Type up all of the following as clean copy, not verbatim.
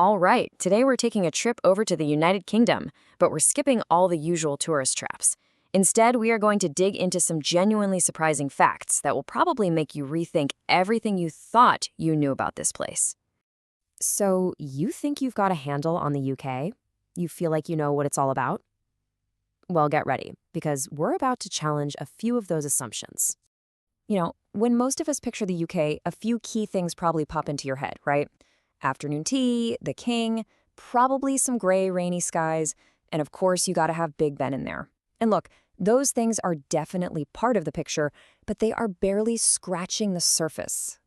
All right, today we're taking a trip over to the United Kingdom, but we're skipping all the usual tourist traps. Instead, we are going to dig into some genuinely surprising facts that will probably make you rethink everything you thought you knew about this place. So, you think you've got a handle on the UK? You feel like you know what it's all about? Well, get ready, because we're about to challenge a few of those assumptions. When most of us picture the UK, a few key things probably pop into your head, right? Afternoon tea, the king, probably some gray, rainy skies, and of course, you gotta have Big Ben in there. And look, those things are definitely part of the picture, but they are barely scratching the surface.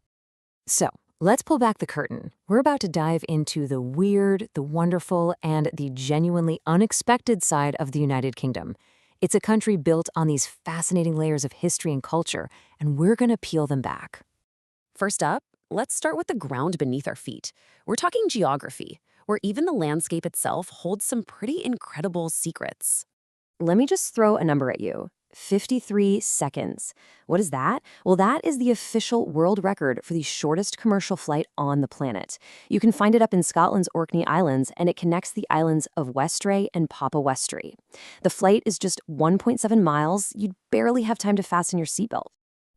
So, let's pull back the curtain. We're about to dive into the weird, the wonderful, and the genuinely unexpected side of the United Kingdom. It's a country built on these fascinating layers of history and culture, and we're gonna peel them back. First up, let's start with the ground beneath our feet. We're talking geography, where even the landscape itself holds some pretty incredible secrets. Let me just throw a number at you. 53 seconds. What is that? Well, that is the official world record for the shortest commercial flight on the planet. You can find it up in Scotland's Orkney Islands, and it connects the islands of Westray and Papa Westray. The flight is just 1.7 miles. You'd barely have time to fasten your seatbelt.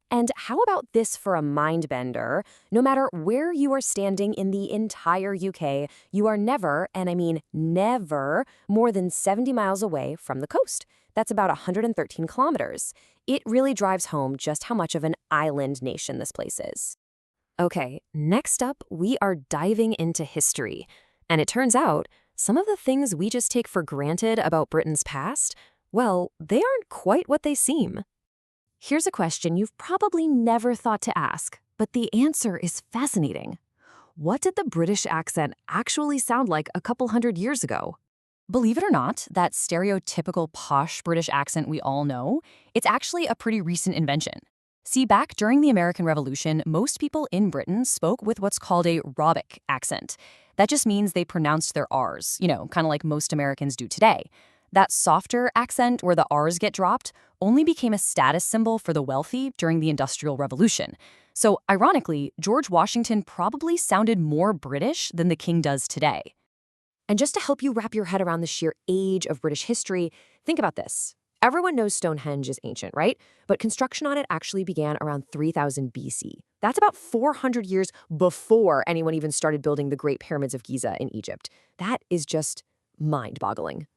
And how about this for a mind bender? No matter where you are standing in the entire UK, you are never, and I mean never, more than 70 miles away from the coast. That's about 113 kilometers. It really drives home just how much of an island nation this place is. Okay, next up, we are diving into history. And it turns out, some of the things we just take for granted about Britain's past, well, they aren't quite what they seem. Here's a question you've probably never thought to ask, but the answer is fascinating. What did the British accent actually sound like a couple hundred years ago? Believe it or not, that stereotypical posh British accent we all know, it's actually a pretty recent invention. See, back during the American Revolution, most people in Britain spoke with what's called a rhotic accent. That just means they pronounced their R's, kind of like most Americans do today. That softer accent where the R's get dropped only became a status symbol for the wealthy during the Industrial Revolution. So, ironically, George Washington probably sounded more British than the king does today. And just to help you wrap your head around the sheer age of British history, think about this. Everyone knows Stonehenge is ancient, right? But construction on it actually began around 3000 BC. That's about 400 years before anyone even started building the Great Pyramids of Giza in Egypt. That is just mind-boggling.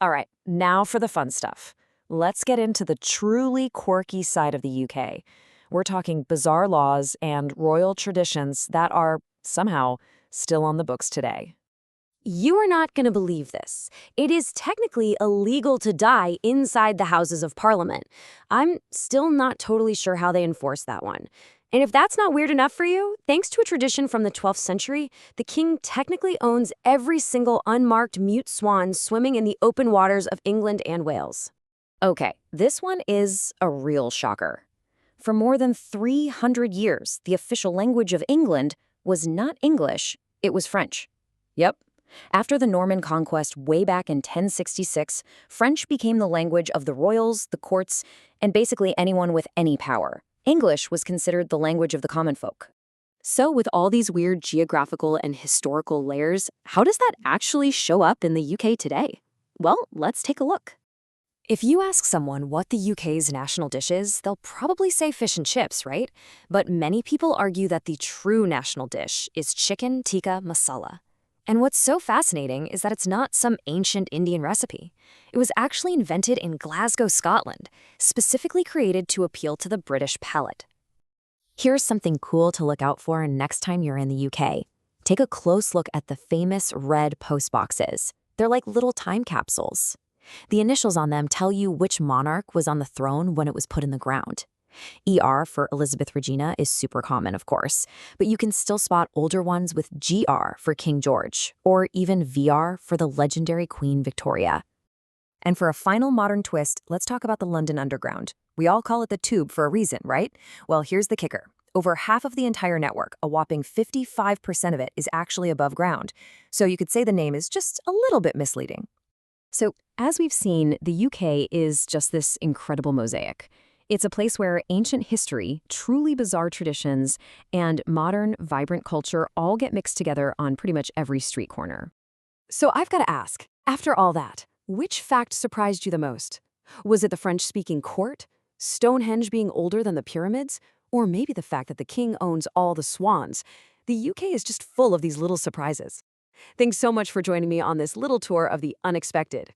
All right, now for the fun stuff. Let's get into the truly quirky side of the UK. We're talking bizarre laws and royal traditions that are, somehow, still on the books today. You are not going to believe this. It is technically illegal to die inside the Houses of Parliament. I'm still not totally sure how they enforce that one. And if that's not weird enough for you, thanks to a tradition from the 12th century, the king technically owns every single unmarked mute swan swimming in the open waters of England and Wales. Okay, this one is a real shocker. For more than 300 years, the official language of England was not English, it was French. Yep. After the Norman conquest way back in 1066, French became the language of the royals, the courts, and basically anyone with any power. English was considered the language of the common folk. So with all these weird geographical and historical layers, how does that actually show up in the UK today? Well, let's take a look. If you ask someone what the UK's national dish is, they'll probably say fish and chips, right? But many people argue that the true national dish is chicken tikka masala. And what's so fascinating is that it's not some ancient Indian recipe. It was actually invented in Glasgow, Scotland, specifically created to appeal to the British palate. Here's something cool to look out for next time you're in the UK. Take a close look at the famous red postboxes. They're like little time capsules. The initials on them tell you which monarch was on the throne when it was put in the ground. ER for Elizabeth Regina is super common, of course, but you can still spot older ones with GR for King George, or even VR for the legendary Queen Victoria. And for a final modern twist, let's talk about the London Underground. We all call it the Tube for a reason, right? Well, here's the kicker. Over half of the entire network, a whopping 55% of it, is actually above ground. So you could say the name is just a little bit misleading. So, as we've seen, the UK is just this incredible mosaic. It's a place where ancient history, truly bizarre traditions, and modern, vibrant culture all get mixed together on pretty much every street corner. So I've got to ask, after all that, which fact surprised you the most? Was it the French-speaking court? Stonehenge being older than the pyramids? Or maybe the fact that the king owns all the swans? The UK is just full of these little surprises. Thanks so much for joining me on this little tour of the unexpected.